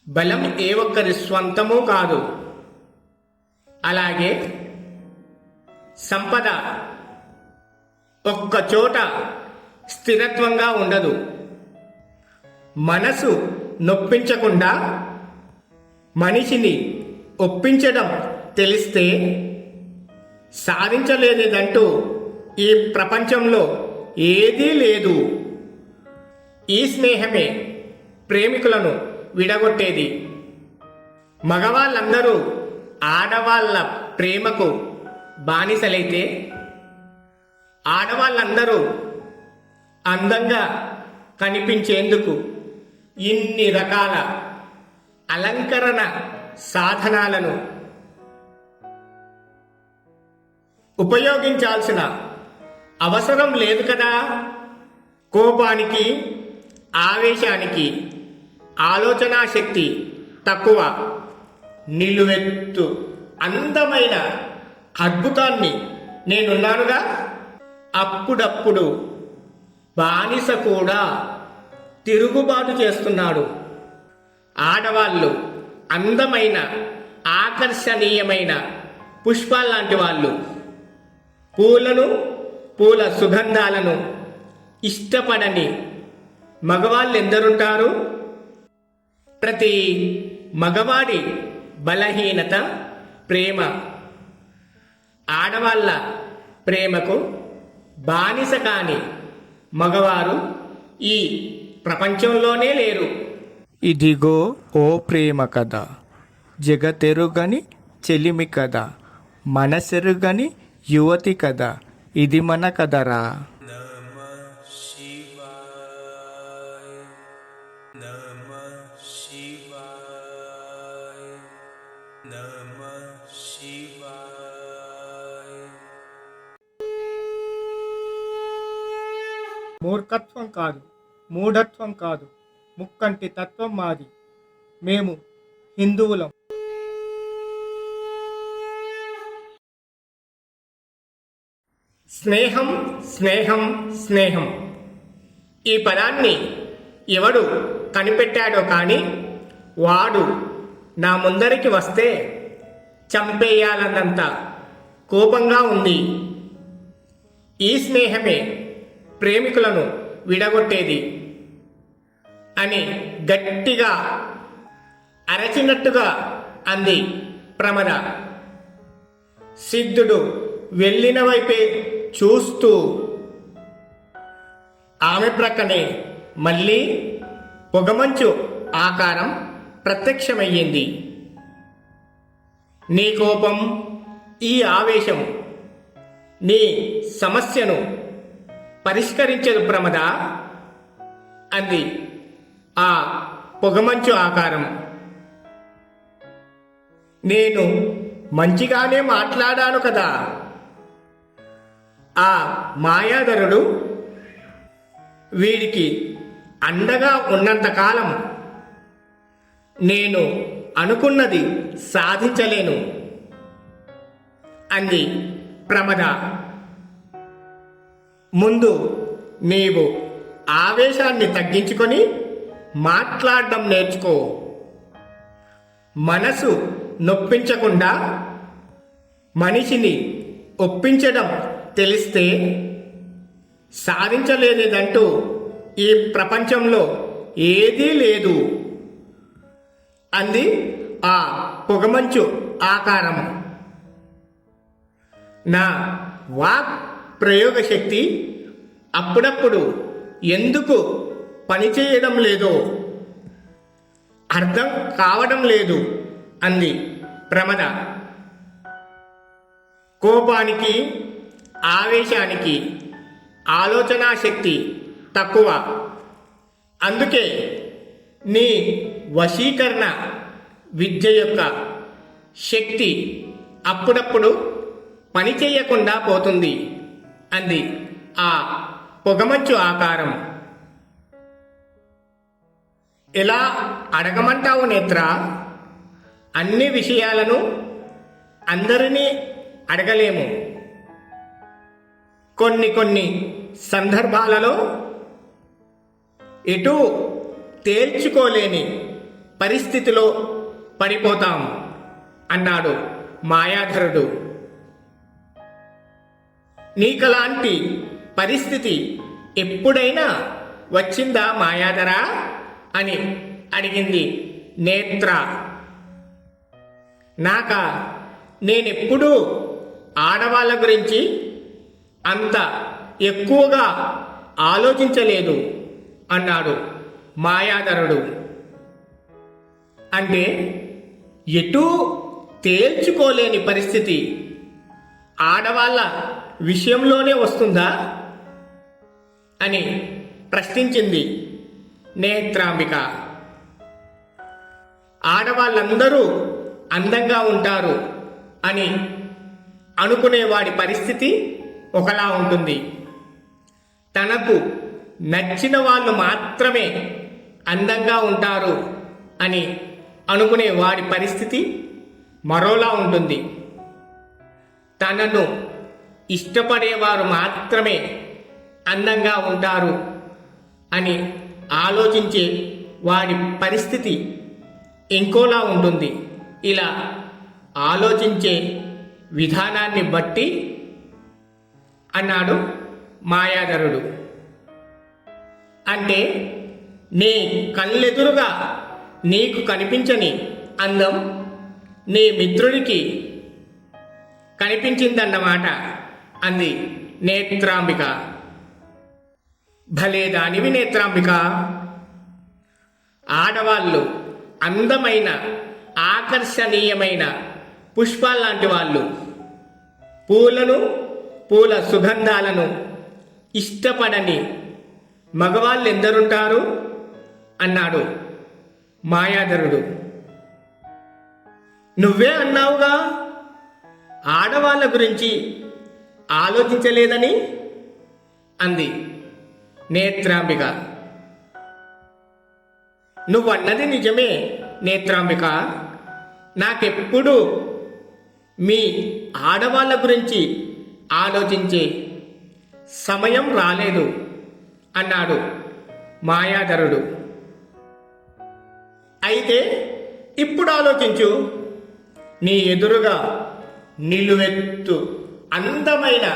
బలం ఏ ఒక్కరి స్వంతమూ కాదు. అలాగే సంపద ఒక్క చోట స్థిరత్వంగా ఉండదు. మనసు నొప్పించకుండా మనిషిని ఒప్పించడం తెలిస్తే సాధించలేనిదంటూ ఈ ప్రపంచంలో ఏదీ లేదు. ఈ స్నేహమే ప్రేమికులను విడగొట్టేది. మగవాళ్ళందరూ ఆడవాళ్ళ ప్రేమకు బానిసలైతే ఆడవాళ్ళందరూ అందంగా కనిపించేందుకు ఇన్ని రకాల అలంకరణ సాధనాలను ఉపయోగించాల్సిన అవసరం లేదు కదా. కోపానికి, ఆవేశానికి ఆలోచనా శక్తి తక్కువ. నిలువెత్తు అందమైన అద్భుతాన్ని నేనున్నానుగా. అప్పుడప్పుడు బానిస కూడా తిరుగుబాటు చేస్తున్నాడు. ఆడవాళ్ళు అందమైన, ఆకర్షణీయమైన పుష్పాల్లాంటి వాళ్ళు. పూలను, పూల సుగంధాలను ఇష్టపడని మగవాళ్ళు ఎందరుంటారు? ప్రతి మగవాడి బలహీనత ప్రేమ. ఆడవాళ్ళ ప్రేమకు బానిస కాని మగవారు ఈ ప్రపంచంలోనే లేరు. ఇదిగో ఓ ప్రేమ కథ, జగతెరుగని చెలిమి కథ, మనసెరుగని యువతి కథ, ఇది మన కథరా. మూర్ఖత్వం కాదు, మూఢత్వం కాదు, ముక్కంటి తత్వం మాది. మేము హిందువులం. స్నేహం, స్నేహం, స్నేహం. ఈ పదాన్ని ఎవడు కనిపెట్టాడో కానీ వాడు నా ముందరికి వస్తే చంపేయాలన్నంత కోపంగా ఉంది. ఈ స్నేహమే ప్రేమికులను విడగొట్టేది అని గట్టిగా అరచినట్టుగా అంది ప్రమద. సిద్ధుడు వెళ్ళిన వైపే చూస్తూ ఆమె ప్రక్కనే మళ్ళీ పొగమంచు ఆకారం ప్రత్యక్షమయ్యింది. నీ కోపం, ఈ ఆవేశం నీ సమస్యను పరిష్కరించదు ప్రమద అంది ఆ పొగమంచు ఆకారం. నేను మంచిగానే మాట్లాడాను కదా. ఆ మాయాధరుడు వీడికి అండగా ఉన్నంతకాలం నేను అనుకున్నది సాధించలేను అంది ప్రమద. ముందు నీవు ఆవేశాన్ని తగ్గించుకొని మాట్లాడడం నేర్చుకో. మనసు నొప్పించకుండా మనిషిని ఒప్పించడం తెలిస్తే సాధించలేనిదంటూ ఈ ప్రపంచంలో ఏదీ లేదు అంది ఆ పొగమంచు ఆకారం. నా వాక్ ప్రయోగ శక్తి అప్పుడప్పుడు ఎందుకు పనిచేయడం లేదో అర్థం కావడం లేదు అంది ప్రమద. కోపానికి, ఆవేశానికి ఆలోచనా శక్తి తక్కువ. అందుకే నీ వశీకరణ విద్య యొక్క శక్తి అప్పుడప్పుడు పనిచేయకుండా పోతుంది అంది ఆ పొగమంచు ఆకారం. ఎలా అడగమంటావు నేత్ర? అన్ని విషయాలను అందరినీ అడగలేము. కొన్ని సందర్భాలలో ఎటూ తేల్చుకోలేని పరిస్థితిలో పడిపోతాం అన్నాడు మాయాధరుడు. నీకలాంటి పరిస్థితి ఎప్పుడైనా వచ్చిందా మాయాధరా అని అడిగింది నేత్ర. నేనెప్పుడూ ఆడవాళ్ళ గురించి అంత ఎక్కువగా ఆలోచించలేదు అన్నాడు మాయాధరుడు. అంటే ఎటూ తేల్చుకోలేని పరిస్థితి ఆడవాళ్ళ విషయంలోనే వస్తుందా అని ప్రశ్నించింది నేత్రాంబిక. ఆడవాళ్ళందరూ అందంగా ఉంటారు అని అనుకునేవాడి పరిస్థితి ఒకలా ఉంటుంది. తనకు నచ్చిన వాళ్ళు మాత్రమే అందంగా ఉంటారు అని అనుకునే వాడి పరిస్థితి మరోలా ఉంటుంది. తనను ఇష్టపడేవారు మాత్రమే అందంగా ఉంటారు అని ఆలోచించే వాడి పరిస్థితి ఇంకోలా ఉంటుంది. ఇలా ఆలోచించే విధానాన్ని బట్టి అన్నాడు మాయాధరుడు. అంటే నీ కళ్ళెదురుగా నీకు కనిపించని అందం నీ మిత్రుడికి కనిపించిందన్నమాట అంది నేత్రాంబిక. భలే దానివి నేత్రాంబిక. ఆడవాళ్ళు అందమైన ఆకర్షణీయమైన పుష్పాల్లాంటి వాళ్ళు. పూలను పూల సుగంధాలను ఇష్టపడని మగవాళ్ళు ఎందరుంటారు అన్నాడు మాయాధరుడు. నువ్వే అన్నావుగా ఆడవాళ్ళ గురించి ఆలోచించలేదని అంది నేత్రాంబిక. నువ్వన్నది నిజమే నేత్రాంబిక. నాకెప్పుడు మీ ఆడవాళ్ళ గురించి ఆలోచించే సమయం రాలేదు అన్నాడు మాయాధరుడు. అయితే ఇప్పుడు ఆలోచించు. నీ ఎదురుగా నిలువెత్తు అందమైన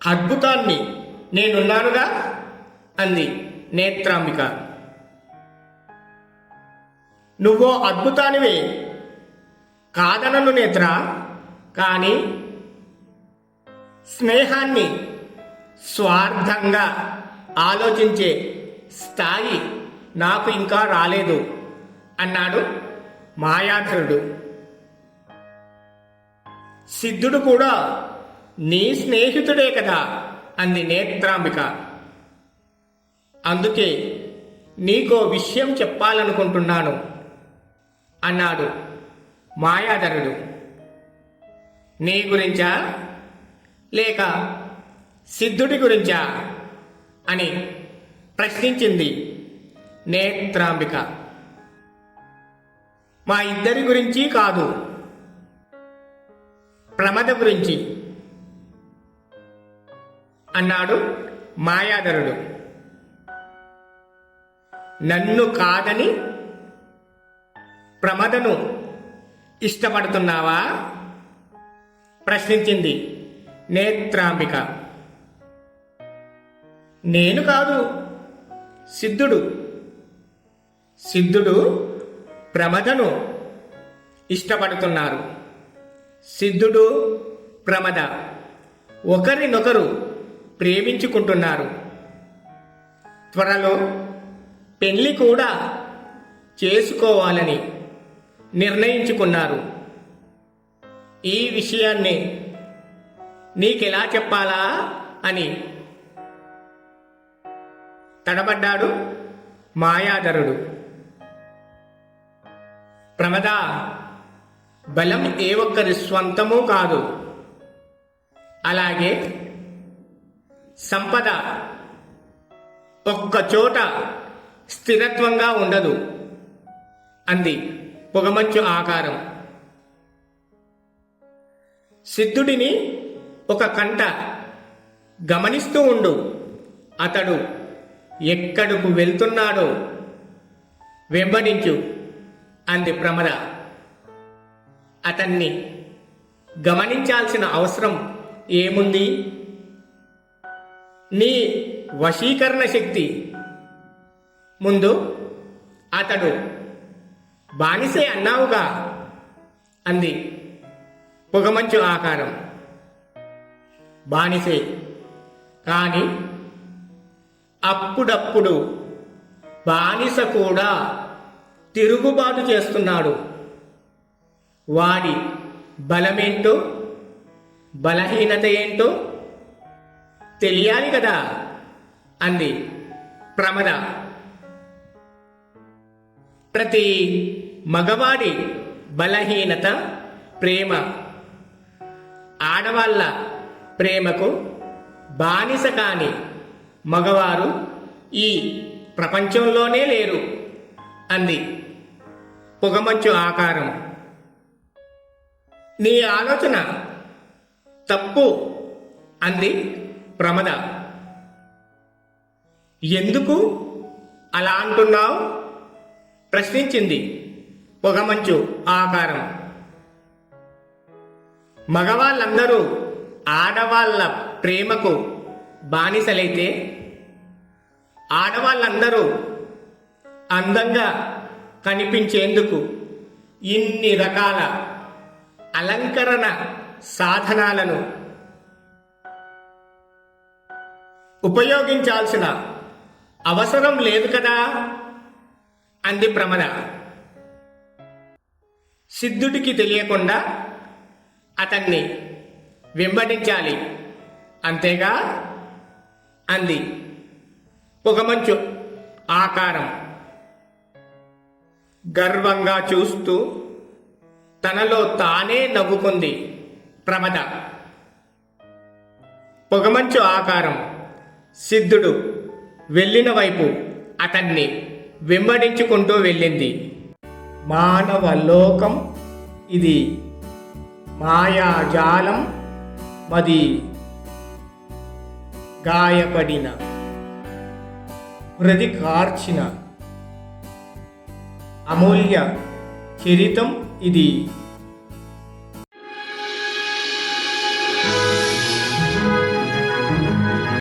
అద్భుతాన్ని నేనున్నానుగా అంది నేత్రాంబిక. నువ్వో అద్భుతానివే కాదనను నేత్ర. కానీ స్నేహాన్ని స్వార్థంగా ఆలోచించే స్థాయి నాకు ఇంకా రాలేదు అన్నాడు మాయాధరుడు. సిద్ధుడు కూడా నీ స్నేహితుడే కదా అంది నేత్రాంబిక. అందుకే నీకో విషయం చెప్పాలనుకుంటున్నాను అన్నాడు మాయాధరుడు. నీ గురించా లేక సిద్ధుడి గురించా అని ప్రశ్నించింది నేత్రాంబిక. మా ఇద్దరి గురించి కాదు, ప్రమద గురించి అన్నాడు మాయాధరుడు. నన్ను కాదని ప్రమదను ఇష్టపడుతున్నావా ప్రశ్నించింది నేత్రాంబిక. నేను కాదు, సిద్ధుడు ప్రమదను ఇష్టపడుతున్నారు. సిద్ధుడు ప్రమద ఒకరినొకరు ప్రేమించుకుంటున్నారు. త్వరలో పెళ్లి కూడా చేసుకోవాలని నిర్ణయించుకున్నారు. ఈ విషయాన్ని నీకెలా చెప్పాలా అని తడబడ్డాడు మాయాధరుడు. ప్రమద బలం ఏ ఒక్కరి స్వంతమూ కాదు, అలాగే సంపద ఒక్కచోట స్థిరత్వంగా ఉండదు అంది పొగమంచు ఆకారం. సిద్ధుడిని ఒక కంట గమనిస్తూ ఉండు. అతడు ఎక్కడకు వెళ్తున్నాడో వెంబడించు. అంది ప్రమద. అతన్ని గమనించాల్సిన అవసరం ఏముంది? నీ వశీకరణ శక్తి ముందు అతడు బానిసే అన్నావుగా అంది పొగమంచు ఆకారం. బానిసే, కాని అప్పుడప్పుడు బానిస కూడా తిరుగుబాటు చేస్తున్నాడు. వాడి బలమేంటో బలహీనత ఏంటో తెలియాలి కదా అంది ప్రమద. ప్రతి మగవాడి బలహీనత ప్రేమ. ఆడవాళ్ళ ప్రేమకు బానిస కాని మగవారు ఈ ప్రపంచంలోనే లేరు అంది పొగమంచు ఆకారం. నీ ఆలోచన తప్పు అంది ప్రమద. ఎందుకు అలా అంటున్నావు ప్రశ్నించింది పొగమంచు ఆకారం. మగవాళ్ళందరూ ఆడవాళ్ళ ప్రేమకు బానిసలైతే ఆడవాళ్ళందరూ అందంగా కనిపించేందుకు ఇన్ని రకాల అలంకరణ సాధనాలను ఉపయోగించాల్సిన అవసరం లేదు కదా అంది ప్రమద. సిద్ధుడికి తెలియకుండా అతన్ని వెంబడించాలి అంతేగా అంది పొగమంచు ఆకారం గర్వంగా చూస్తూ. తనలో తానే నవ్వుకుంది ప్రమద. పొగమంచు ఆకారం సిద్ధుడు వెళ్ళిన వైపు అతన్ని వెంబడించుకుంటూ వెళ్ళింది. మానవ లోకం ఇది మాయాజాలం మది గాయపడిన హృది కార్చిన అమూల్య చరితం ఇది.